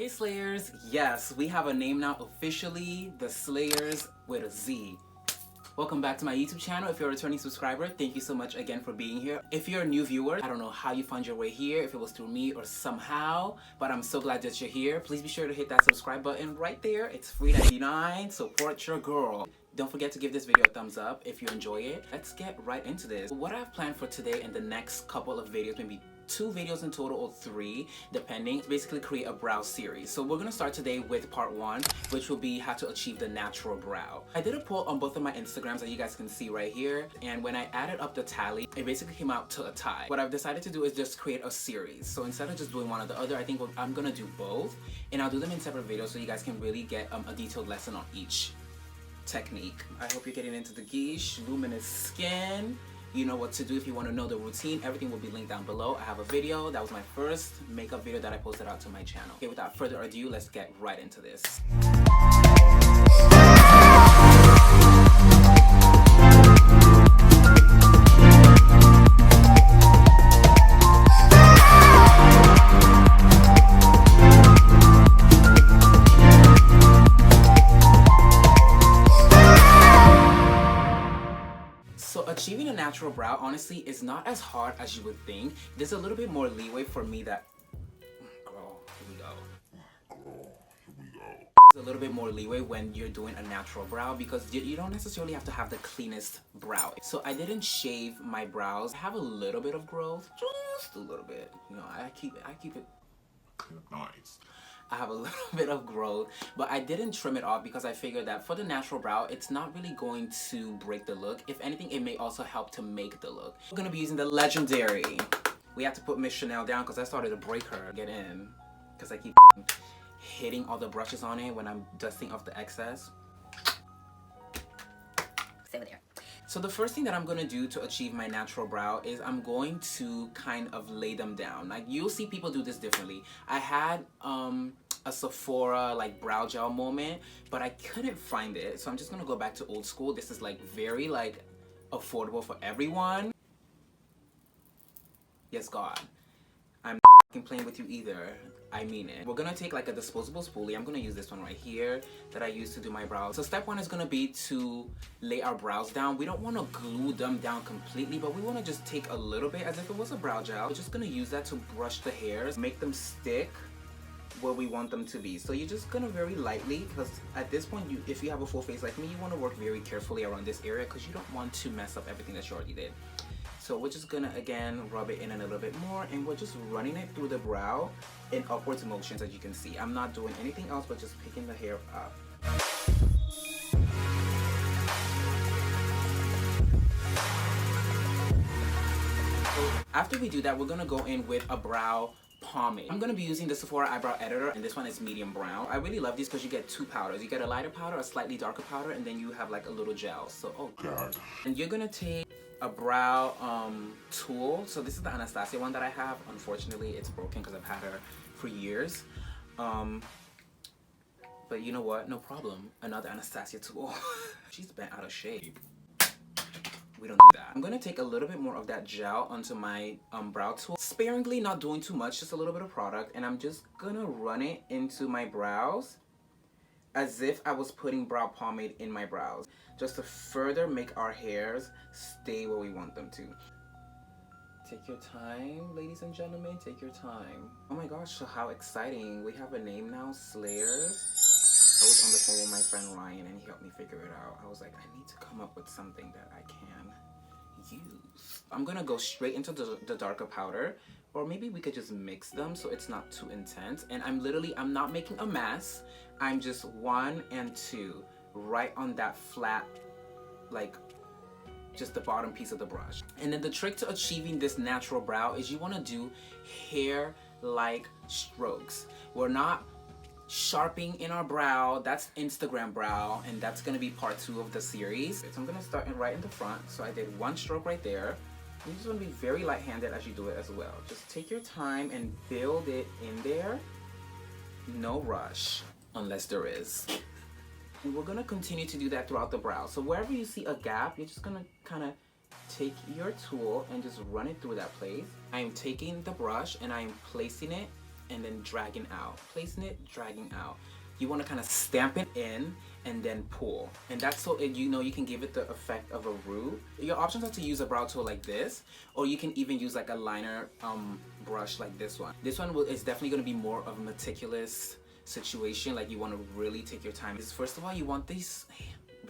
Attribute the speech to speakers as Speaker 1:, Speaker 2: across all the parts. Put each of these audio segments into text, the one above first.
Speaker 1: Hey Slayers, yes, we have a name now officially, the Slayers with a Z. Welcome back to my YouTube channel. If you're a returning subscriber, thank you so much again for being here. If you're a new viewer, I don't know how you found your way here, if it was through me or somehow, but I'm so glad that you're here. Please be sure to hit that subscribe button right there. It's free $99. Support your girl. Don't forget to give this video a thumbs up if you enjoy it. Let's get right into this. What I have planned for today and the next couple of videos, maybe 2 videos in total or 3 depending, basically create a brow series. So we're gonna start today with part 1, which will be how to achieve the natural brow. I did a poll on both of my Instagrams that you guys can see right here, and when I added up the tally, it basically came out to a tie. What I've decided to do is just create a series. So instead of just doing one or the other, I think I'm gonna do both, and I'll do them in separate videos so you guys can really get a detailed lesson on each technique. I hope you're getting into the guiche, luminous skin. You know what to do if you want to know the routine. Everything will be linked down below. I have a video. That was my first makeup video that I posted out to my channel. Okay, without further ado, let's get right into this. Achieving a natural brow, honestly, is not as hard as you would think. There's a little bit more leeway for me that... Girl, here we go. There's a little bit more leeway when you're doing a natural brow because you don't necessarily have to have the cleanest brow. So I didn't shave my brows. I have a little bit of growth, just a little bit. You know, I keep it nice. I have a little bit of growth, but I didn't trim it off because I figured that for the natural brow, it's not really going to break the look. If anything, it may also help to make the look. We're gonna be using the legendary. We have to put Miss Chanel down because I started to break her. Get in, because I keep hitting all the brushes on it when I'm dusting off the excess. Stay with there. So the first thing that I'm gonna do to achieve my natural brow is I'm going to kind of lay them down. Like, you'll see people do this differently. I had a Sephora like brow gel moment, but I couldn't find it, so I'm just gonna go back to old school. This is like very like affordable for everyone. Yes, God, I'm not playing with you either. I mean it. We're gonna take like a disposable spoolie. I'm gonna use this one right here that I use to do my brows. So step 1 is gonna be to lay our brows down. We don't want to glue them down completely, but we want to just take a little bit as if it was a brow gel. We're just gonna use that to brush the hairs, make them stick where we want them to be. So you're just gonna very lightly, because at this point, if you have a full face like me, you want to work very carefully around this area because you don't want to mess up everything that you already did. So we're just gonna again rub it in a little bit more, and we're just running it through the brow in upwards motions, as you can see. I'm not doing anything else but just picking the hair up. So after we do that, we're gonna go in with a brow pomade. I'm gonna be using the Sephora eyebrow editor, and this one is medium brown. I really love these because you get 2 powders. You get a lighter powder, a slightly darker powder, and then you have like a little gel. So, oh God. And you're gonna take a brow tool. So this is the Anastasia one that I have. Unfortunately, it's broken because I've had her for years. But you know what? No problem. Another Anastasia tool. She's bent out of shape. We don't do that. I'm gonna take a little bit more of that gel onto my brow tool. Sparingly, not doing too much, just a little bit of product. And I'm just gonna run it into my brows as if I was putting brow pomade in my brows, just to further make our hairs stay where we want them to. Take your time, ladies and gentlemen, take your time. Oh my gosh, so how exciting. We have a name now, SLAYERZ. I was on the phone with my friend Ryan and he helped me figure it out. I was like, I need to come up with something that I can use. I'm gonna go straight into the darker powder, or maybe we could just mix them so it's not too intense. And I'm not making a mess. I'm just 1 and 2 right on that flat, like just the bottom piece of the brush. And then the trick to achieving this natural brow is you want to do hair-like strokes. We're not sharpening in our brow. That's Instagram brow, and that's gonna be part 2 of the series. So I'm gonna start right in the front. So I did 1 stroke right there. You just want to be very light-handed as you do it as well. Just take your time and build it in there. No rush, unless there is. And we're gonna continue to do that throughout the brow. So wherever you see a gap, you're just gonna kind of take your tool and just run it through that place. I am taking the brush and I am placing it and then dragging out. Placing it, dragging out. You want to kind of stamp it in and then pull. And that's so you know you can give it the effect of a root. Your options are to use a brow tool like this, or you can even use like a liner brush like this one. This one is definitely going to be more of a meticulous situation. Like you want to really take your time. First of all, you want these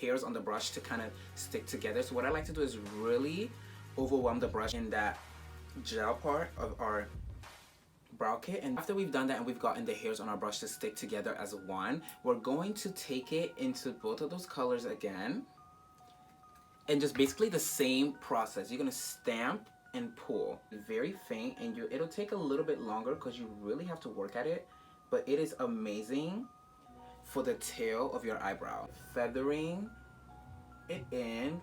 Speaker 1: hairs on the brush to kind of stick together. So what I like to do is really overwhelm the brush in that gel part of our brow kit, and after we've done that and we've gotten the hairs on our brush to stick together as one, we're going to take it into both of those colors again, and just basically the same process. You're going to stamp and pull very faint, and it'll take a little bit longer because you really have to work at it, but it is amazing for the tail of your eyebrow. Feathering it in.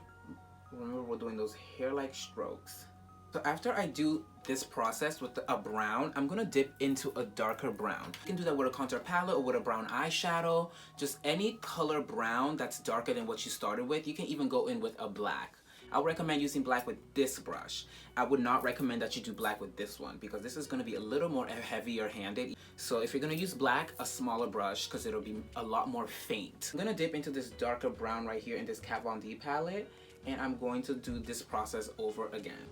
Speaker 1: Remember, we're doing those hair-like strokes. So after I do this process with a brown, I'm gonna dip into a darker brown. You can do that with a contour palette or with a brown eyeshadow. Just any color brown that's darker than what you started with. You can even go in with a black. I would recommend using black with this brush. I would not recommend that you do black with this one because this is gonna be a little more heavier handed. So if you're gonna use black, a smaller brush because it'll be a lot more faint. I'm gonna dip into this darker brown right here in this Kat Von D palette, and I'm going to do this process over again.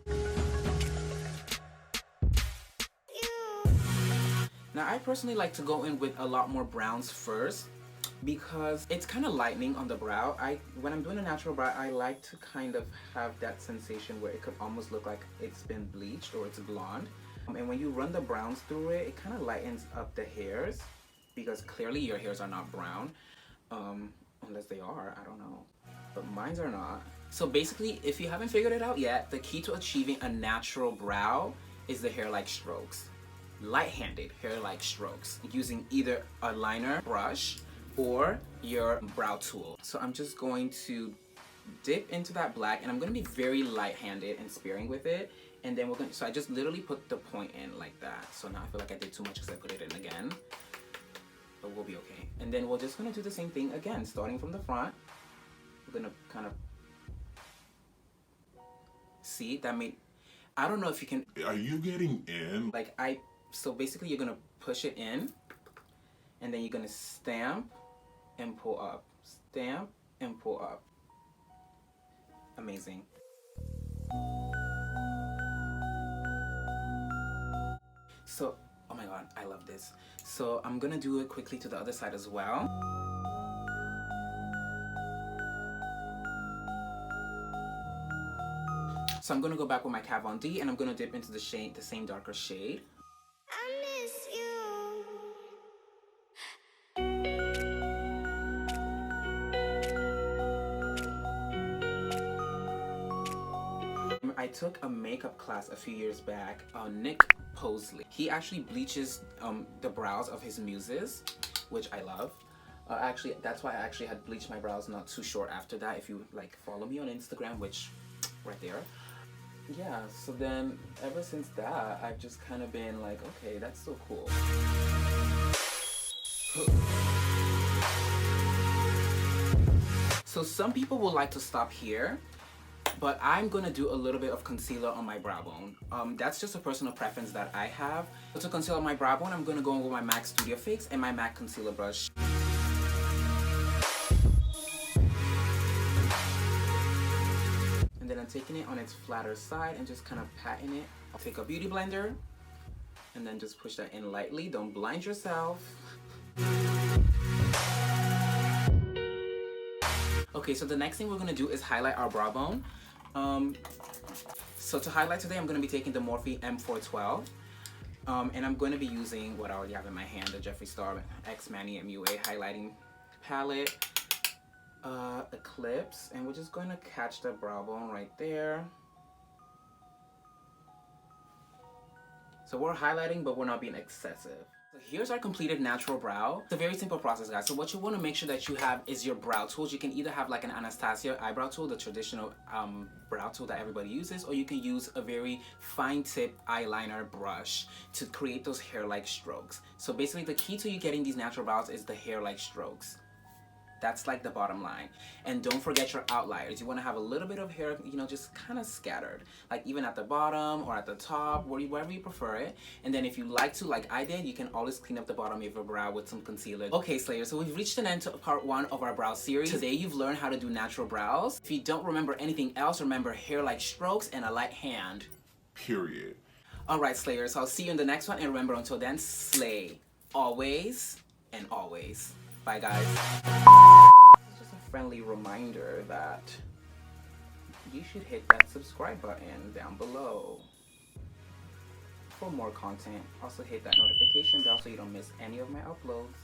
Speaker 1: Now I personally like to go in with a lot more browns first because it's kind of lightening on the brow. When I'm doing a natural brow, I like to kind of have that sensation where it could almost look like it's been bleached or it's blonde. And when you run the browns through it, it kind of lightens up the hairs because clearly your hairs are not brown. Unless they are, I don't know. But mine are not. So basically, if you haven't figured it out yet, the key to achieving a natural brow is the hair-like strokes. Light-handed hair-like strokes using either a liner brush or your brow tool. So I'm just going to dip into that black, and I'm going to be very light-handed and sparing with it. And then so I just literally put the point in like that. So now I feel like I did too much because I put it in again. But we'll be okay. And then we're just going to do the same thing again, starting from the front. We're going to kind of see that made, I don't know if you can.
Speaker 2: Are you getting in?
Speaker 1: Like so basically you're going to push it in, and then you're going to stamp and pull up. Stamp and pull up. Amazing. So, oh my god, I love this. So I'm gonna do it quickly to the other side as well. So I'm gonna go back with my Kat Von D, and I'm gonna dip into the same darker shade.
Speaker 3: I miss you.
Speaker 1: I took a makeup class a few years back on Nick Posley. He actually bleaches the brows of his muses, which I love. Actually, that's why I actually had bleached my brows not too short after that. If you like follow me on Instagram, which right there. Yeah, so then ever since that, I've just kind of been like, okay, that's so cool. So some people will like to stop here, but I'm gonna do a little bit of concealer on my brow bone. That's just a personal preference that I have. So to conceal my brow bone, I'm gonna go in with my MAC Studio Fix and my MAC concealer brush. And then I'm taking it on its flatter side and just kind of patting it. I'll take a beauty blender and then just push that in lightly. Don't blind yourself. Okay, so the next thing we're gonna do is highlight our brow bone. So to highlight today, I'm going to be taking the Morphe M412, and I'm going to be using what I already have in my hand, the Jeffree Star X Mani MUA highlighting palette, Eclipse, and we're just going to catch the brow bone right there. So we're highlighting, but we're not being excessive. So here's our completed natural brow. It's a very simple process, guys. So what you want to make sure that you have is your brow tools. You can either have like an Anastasia eyebrow tool, the traditional brow tool that everybody uses, or you can use a very fine tip eyeliner brush to create those hair-like strokes. So basically the key to you getting these natural brows is the hair-like strokes. That's like the bottom line. And don't forget your outliers. You want to have a little bit of hair, you know, just kind of scattered, like even at the bottom or at the top, wherever you prefer it. And then if you like to, like I did, you can always clean up the bottom of your brow with some concealer. Okay, Slayers, so we've reached an end to part 1 of our brow series. Today you've learned how to do natural brows. If you don't remember anything else, remember hair like strokes and a light hand.
Speaker 2: Period.
Speaker 1: Alright, Slayers, so I'll see you in the next one, and remember, until then, slay. Always and always. Bye, guys. It's just a friendly reminder that you should hit that subscribe button down below for more content. Also hit that notification bell so you don't miss any of my uploads.